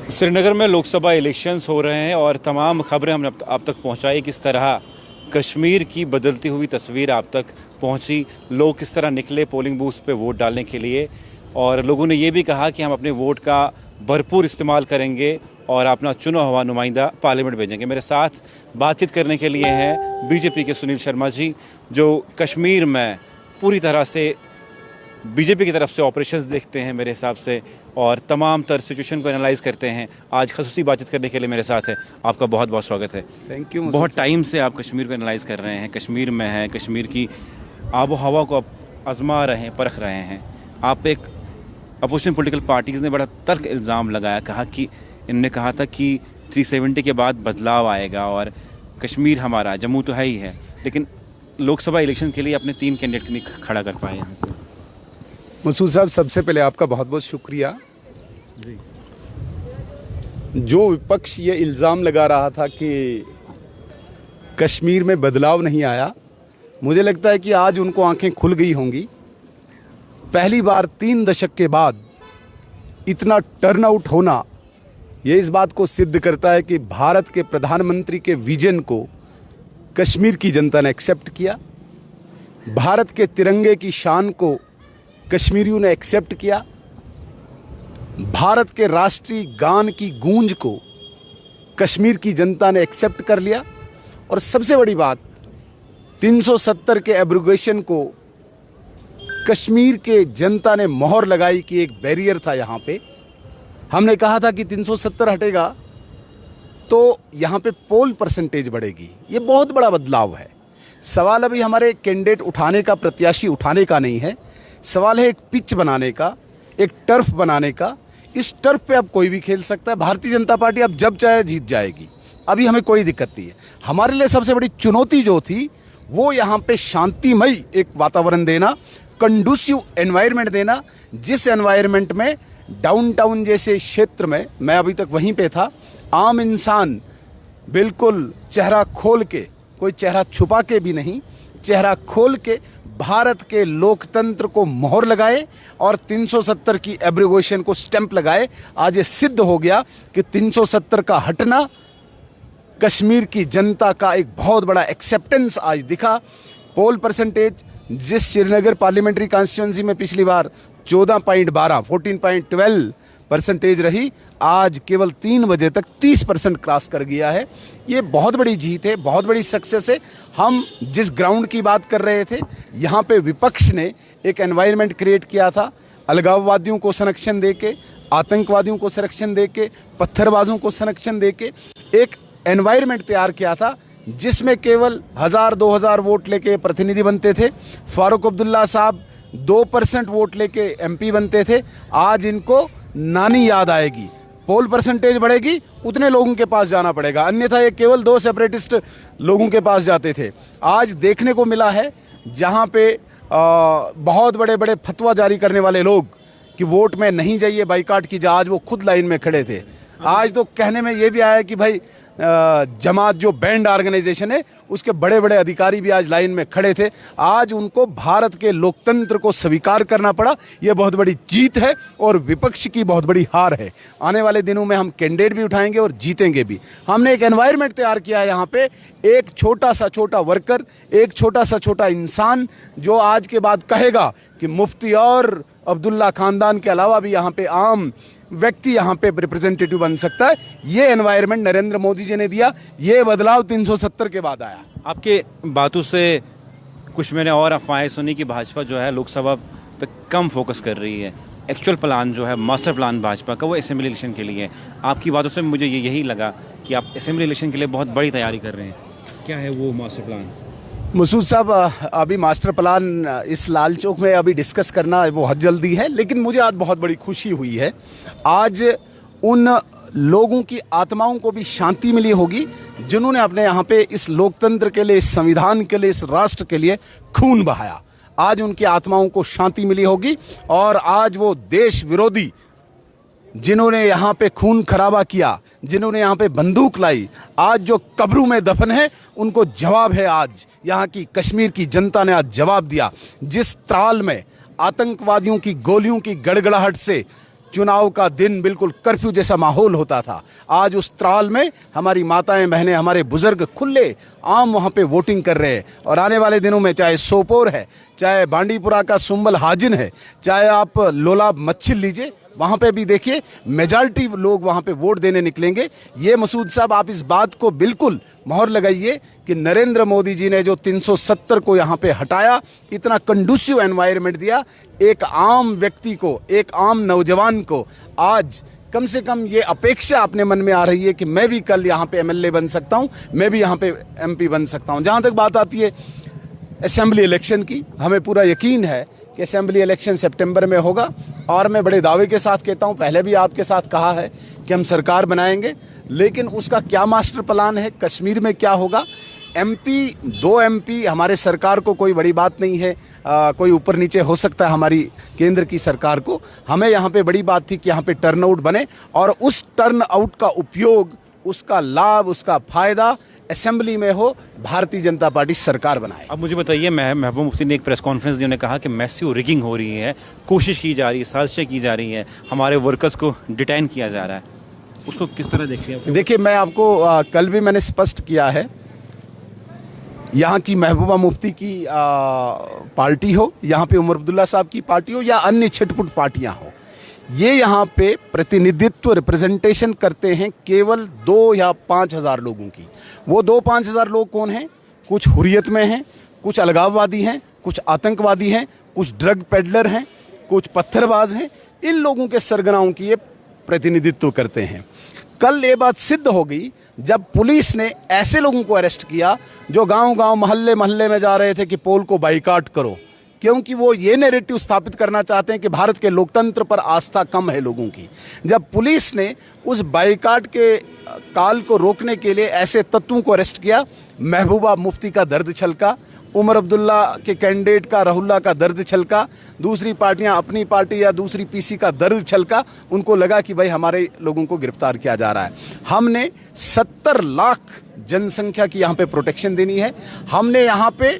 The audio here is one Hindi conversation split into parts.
श्रीनगर में लोकसभा इलेक्शंस हो रहे हैं और तमाम खबरें हमने आप तक पहुंचाई। किस तरह कश्मीर की बदलती हुई तस्वीर आप तक पहुंची, लोग किस तरह निकले पोलिंग बूथ्स पे वोट डालने के लिए, और लोगों ने ये भी कहा कि हम अपने वोट का भरपूर इस्तेमाल करेंगे और अपना चुना हुआ नुमाइंदा पार्लियामेंट भेजेंगे। मेरे साथ बातचीत करने के लिए हैं बीजेपी के सुनील शर्मा जी, जो कश्मीर में पूरी तरह से बीजेपी की तरफ से ऑपरेशंस देखते हैं मेरे हिसाब से, और तमाम तरह सिचुएशन को एनालाइज करते हैं। आज खसूसी बातचीत करने के लिए मेरे साथ है। आपका बहुत बहुत स्वागत है। Thank you. बहुत टाइम से आप कश्मीर को एनालाइज कर रहे हैं, कश्मीर में हैं, कश्मीर की आबो हवा को आप आजमा रहे हैं, परख रहे हैं। आप एक अपोजिशन पॉलिटिकल पार्टीज़ ने बड़ा तर्क इल्ज़ाम लगाया, इन्होंने कहा था कि 370 के बाद बदलाव आएगा और कश्मीर हमारा, जम्मू तो है ही है, लेकिन लोकसभा इलेक्शन के लिए अपने 3 कैंडिडेट नहीं खड़ा कर पाए यहाँ से। मसूद साहब, सबसे पहले आपका बहुत बहुत शुक्रिया जी। जो विपक्ष ये इल्ज़ाम लगा रहा था कि कश्मीर में बदलाव नहीं आया, मुझे लगता है कि आज उनको आंखें खुल गई होंगी। पहली बार 3 दशक के बाद इतना टर्नआउट होना, ये इस बात को सिद्ध करता है कि भारत के प्रधानमंत्री के विजन को कश्मीर की जनता ने एक्सेप्ट किया, भारत के तिरंगे की शान को कश्मीरियों ने एक्सेप्ट किया, भारत के राष्ट्रीय गान की गूंज को कश्मीर की जनता ने एक्सेप्ट कर लिया। और सबसे बड़ी बात, 370 के एब्रोगेशन को कश्मीर के जनता ने मोहर लगाई कि एक बैरियर था यहाँ पे। हमने कहा था कि 370 हटेगा तो यहाँ पे पोल परसेंटेज बढ़ेगी। ये बहुत बड़ा बदलाव है। सवाल अभी हमारे कैंडिडेट उठाने का, प्रत्याशी उठाने का नहीं है, सवाल है एक पिच बनाने का, एक टर्फ बनाने का। इस टर्फ पे अब कोई भी खेल सकता है। भारतीय जनता पार्टी अब जब चाहे जीत जाएगी, अभी हमें कोई दिक्कत नहीं है। हमारे लिए सबसे बड़ी चुनौती जो थी वो यहाँ पे शांतिमय एक वातावरण देना, कंडूसिव एनवायरनमेंट देना, जिस एनवायरनमेंट में डाउनटाउन जैसे क्षेत्र में, मैं अभी तक वहीं पे था, आम इंसान बिल्कुल चेहरा खोल के, कोई चेहरा छुपा के भी नहीं, चेहरा खोल के भारत के लोकतंत्र को मोहर लगाए और 370 की एब्रोगेशन को स्टैंप लगाए। आज ये सिद्ध हो गया कि 370 का हटना कश्मीर की जनता का एक बहुत बड़ा एक्सेप्टेंस आज दिखा। पोल परसेंटेज जिस श्रीनगर पार्लियामेंट्री कॉन्स्टिट्यूंसी में पिछली बार 14.12 रही, आज केवल 3 बजे तक 30% क्रॉस कर गया है। ये बहुत बड़ी जीत है, बहुत बड़ी सक्सेस है। हम जिस ग्राउंड की बात कर रहे थे, यहाँ पे विपक्ष ने एक एनवायरनमेंट क्रिएट किया था, अलगाववादियों को संरक्षण देके, आतंकवादियों को संरक्षण देके, पत्थरबाजों को संरक्षण देके एक एनवायरनमेंट तैयार किया था, जिसमें केवल 1000-2000 वोट लेके प्रतिनिधि बनते थे। फारूक अब्दुल्ला साहब 2% वोट लेके एमपी बनते थे। आज इनको नानी याद आएगी। पोल परसेंटेज बढ़ेगी, उतने लोगों के पास जाना पड़ेगा, अन्यथा ये केवल 2 सेपरेटिस्ट लोगों के पास जाते थे। आज देखने को मिला है जहाँ पे बहुत बड़े बड़े फतवा जारी करने वाले लोग कि वोट में नहीं जाइए, बाइकाट कीजिए, आज वो खुद लाइन में खड़े थे। आज तो कहने में ये भी आया कि भाई जमात जो बैंड ऑर्गेनाइजेशन है, उसके बड़े बड़े अधिकारी भी आज लाइन में खड़े थे। आज उनको भारत के लोकतंत्र को स्वीकार करना पड़ा। यह बहुत बड़ी जीत है और विपक्ष की बहुत बड़ी हार है। आने वाले दिनों में हम कैंडिडेट भी उठाएंगे और जीतेंगे भी। हमने एक एनवायरनमेंट तैयार किया है यहाँ पे, एक छोटा सा छोटा वर्कर, एक छोटा सा छोटा इंसान जो आज के बाद कहेगा कि मुफ्ती और अब्दुल्ला खानदान के अलावा भी यहाँ पे आम व्यक्ति यहाँ पे रिप्रेजेंटेटिव बन सकता है। ये एनवायरनमेंट नरेंद्र मोदी जी ने दिया। ये बदलाव 370 के बाद आया। आपके बातों से कुछ मैंने और अफवाहें सुनी कि भाजपा जो है लोकसभा पे कम फोकस कर रही है। एक्चुअल प्लान जो है, मास्टर प्लान भाजपा का, वो असेंबली इलेक्शन के लिए है। आपकी बातों से मुझे यही लगा कि आप असेंबली इलेक्शन के लिए बहुत बड़ी तैयारी कर रहे हैं। क्या है वो मास्टर प्लान? मसूद साहब, अभी मास्टर प्लान इस लाल चौक में अभी डिस्कस करना बहुत जल्दी है, लेकिन मुझे आज बहुत बड़ी खुशी हुई है। आज उन लोगों की आत्माओं को भी शांति मिली होगी जिन्होंने अपने यहाँ पे इस लोकतंत्र के लिए, इस संविधान के लिए, इस राष्ट्र के लिए खून बहाया। आज उनकी आत्माओं को शांति मिली होगी और आज वो देश विरोधी जिन्होंने यहाँ पे खून खराबा किया, जिन्होंने यहाँ पे बंदूक लाई, आज जो कब्रों में दफन है, उनको जवाब है। आज यहाँ की कश्मीर की जनता ने आज जवाब दिया। जिस त्राल में आतंकवादियों की गोलियों की गड़गड़ाहट से चुनाव का दिन बिल्कुल कर्फ्यू जैसा माहौल होता था, आज उस त्राल में हमारी माताएं बहनें हमारे बुजुर्ग खुले आम वहाँ पे वोटिंग कर रहे हैं। और आने वाले दिनों में चाहे सोपोर है, चाहे बांडीपुरा का सुंबल हाजिन है, चाहे आप लोलाब मच्छिल लीजिए, वहाँ पे भी देखिए मेजॉरिटी लोग वहाँ पे वोट देने निकलेंगे। ये मसूद साहब आप इस बात को बिल्कुल मोहर लगाइए कि नरेंद्र मोदी जी ने जो 370 को यहाँ पे हटाया, इतना कंडूसिव एनवायरनमेंट दिया, एक आम व्यक्ति को, एक आम नौजवान को आज कम से कम ये अपेक्षा अपने मन में आ रही है कि मैं भी कल यहाँ पे एमएलए बन सकता हूँ, मैं भी यहाँ पे एमपी बन सकता हूँ। जहाँ तक बात आती है असेंबली इलेक्शन की, हमें पूरा यकीन है कि असेंबली इलेक्शन सितंबर में होगा और मैं बड़े दावे के साथ कहता हूं, पहले भी आपके साथ कहा है कि हम सरकार बनाएंगे, लेकिन उसका क्या मास्टर प्लान है, कश्मीर में क्या होगा। एमपी, 2 एमपी हमारे सरकार को कोई बड़ी बात नहीं है, कोई ऊपर नीचे हो सकता है हमारी केंद्र की सरकार को। हमें यहाँ पे बड़ी बात थी कि यहाँ पे टर्नआउट बने और उस टर्नआउट का उपयोग, उसका लाभ, उसका फायदा असेंबली में हो, भारतीय जनता पार्टी सरकार बनाए। अब मुझे बताइए, महबूब मुफ्ती ने एक प्रेस कॉन्फ्रेंस दी, उन्होंने कहा कि मैसिव रिगिंग हो रही है, कोशिश की जा रही है, साजिशें की जा रही हैं, हमारे वर्कर्स को डिटेन किया जा रहा है, उसको किस तरह देखते हैं? देखिए, मैं आपको कल भी मैंने स्पष्ट किया है, यहाँ की महबूबा मुफ्ती की पार्टी हो, यहाँ पे उमर अब्दुल्ला साहब की पार्टी हो या अन्य छिटपुट पार्टियाँ हो, ये यहाँ पे प्रतिनिधित्व, रिप्रेजेंटेशन करते हैं केवल 2 या 5 हज़ार लोगों की। वो 2-5 हज़ार लोग कौन हैं? कुछ हुर्रियत में हैं, कुछ अलगाववादी हैं, कुछ आतंकवादी हैं, कुछ ड्रग पेडलर हैं, कुछ पत्थरबाज हैं। इन लोगों के सरगनाओं की ये प्रतिनिधित्व करते हैं। कल ये बात सिद्ध हो गई जब पुलिस ने ऐसे लोगों को अरेस्ट किया जो गांव-गांव, मोहल्ले-मोहल्ले में जा रहे थे कि पोल को बाइकाट करो, क्योंकि वो ये नैरेटिव स्थापित करना चाहते हैं कि भारत के लोकतंत्र पर आस्था कम है लोगों की। जब पुलिस ने उस बाइकाट के काल को रोकने के लिए ऐसे तत्वों को अरेस्ट किया, महबूबा मुफ्ती का दर्द छलका, उमर अब्दुल्ला के कैंडिडेट का, राहुल्ला का दर्द छलका, दूसरी पार्टियां, अपनी पार्टी या दूसरी पीसी का दर्द छलका। उनको लगा कि भाई हमारे लोगों को गिरफ्तार किया जा रहा है। हमने 70 लाख जनसंख्या की यहाँ पे प्रोटेक्शन देनी है। हमने यहाँ पे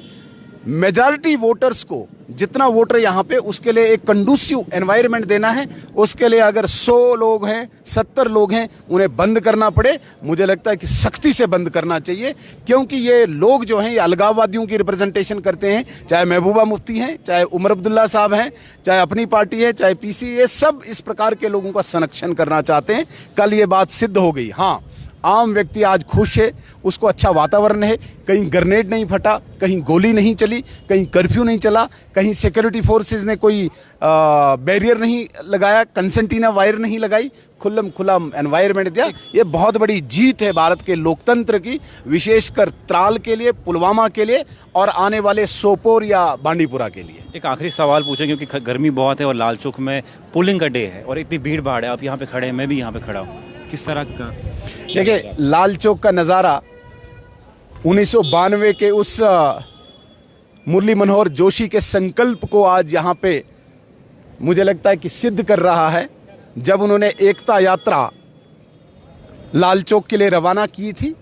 मेजॉरिटी वोटर्स को, जितना वोटर यहाँ पे, उसके लिए एक कंडूसिव एनवायरनमेंट देना है। उसके लिए अगर 100 लोग हैं, 70 लोग हैं, उन्हें बंद करना पड़े, मुझे लगता है कि सख्ती से बंद करना चाहिए, क्योंकि ये लोग जो हैं ये अलगाववादियों की रिप्रेजेंटेशन करते हैं। चाहे महबूबा मुफ्ती हैं, चाहे उमर अब्दुल्ला साहब हैं, चाहे अपनी पार्टी है, चाहे पीसी, ये सब इस प्रकार के लोगों का संरक्षण करना चाहते हैं। कल ये बात सिद्ध हो गई। हाँ, आम व्यक्ति आज खुश है, उसको अच्छा वातावरण है, कहीं ग्रेनेड नहीं फटा, कहीं गोली नहीं चली, कहीं कर्फ्यू नहीं चला, कहीं सिक्योरिटी फोर्सेस ने कोई बैरियर नहीं लगाया, कंसेंटीना वायर नहीं लगाई, खुल्लम खुला एनवायरनमेंट दिया। ये बहुत बड़ी जीत है भारत के लोकतंत्र की, विशेषकर त्राल के लिए, पुलवामा के लिए और आने वाले सोपोर या बांडीपुरा के लिए। एक आखिरी सवाल पूछें, क्योंकि गर्मी बहुत है और लाल चौक में पोलिंग का डे है और इतनी भीड़ भाड़ है, आप यहाँ पे खड़े हैं, मैं भी यहाँ पे खड़ा हूँ, किस तरह का? देखिए, लाल चौक का नज़ारा 1992 के उस मुरली मनोहर जोशी के संकल्प को आज यहाँ पे मुझे लगता है कि सिद्ध कर रहा है। जब उन्होंने एकता यात्रा लाल चौक के लिए रवाना की थी,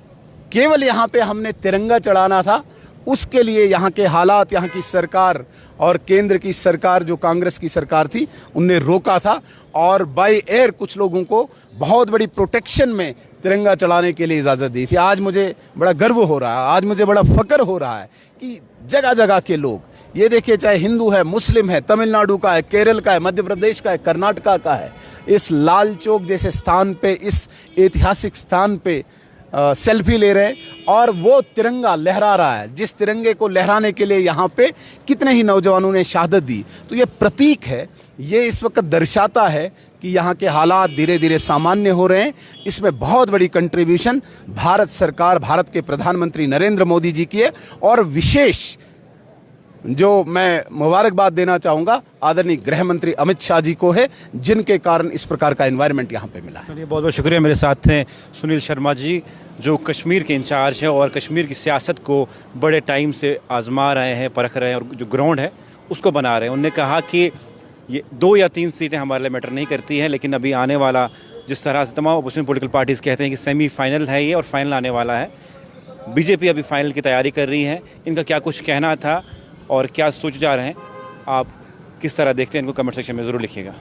केवल यहाँ पे हमने तिरंगा चढ़ाना था, उसके लिए यहाँ के हालात, यहाँ की सरकार और केंद्र की सरकार जो कांग्रेस की सरकार थी, उनने रोका था और बाय एयर कुछ लोगों को बहुत बड़ी प्रोटेक्शन में तिरंगा चढ़ाने के लिए इजाज़त दी थी। आज मुझे बड़ा गर्व हो रहा है, आज मुझे बड़ा फ़ख्र हो रहा है कि जगह जगह के लोग, ये देखिए, चाहे हिंदू है, मुस्लिम है, तमिलनाडु का है, केरल का है, मध्य प्रदेश का है, कर्नाटका का है, इस लाल चौक जैसे स्थान पे, इस ऐतिहासिक स्थान पे सेल्फी ले रहे हैं और वो तिरंगा लहरा रहा है। जिस तिरंगे को लहराने के लिए यहाँ पे कितने ही नौजवानों ने शहादत दी। तो ये प्रतीक है, ये इस वक्त दर्शाता है कि यहाँ के हालात धीरे धीरे सामान्य हो रहे हैं। इसमें बहुत बड़ी कंट्रीब्यूशन भारत सरकार, भारत के प्रधानमंत्री नरेंद्र मोदी जी की है और विशेष जो मैं मुबारकबाद देना चाहूँगा आदरणीय गृह मंत्री अमित शाह जी को है, जिनके कारण इस प्रकार का एनवायरनमेंट यहाँ पे मिला है। चलिए, बहुत बहुत शुक्रिया। मेरे साथ हैं सुनील शर्मा जी, जो कश्मीर के इंचार्ज हैं और कश्मीर की सियासत को बड़े टाइम से आजमा रहे हैं, परख रहे हैं और जो ग्राउंड है उसको बना रहे हैं। उन्होंने कहा कि ये 2 या 3 सीटें हमारे लिए मैटर नहीं करती हैं, लेकिन अभी आने वाला, जिस तरह से तमाम अपोजिशन पॉलिटिकल पार्टीज़ कहते हैं कि सेमीफाइनल है ये और फाइनल आने वाला है, बीजेपी अभी फाइनल की तैयारी कर रही है। इनका क्या कुछ कहना था और क्या सोच जा रहे हैं, आप किस तरह देखते हैं, इनको कमेंट सेक्शन में ज़रूर लिखिएगा।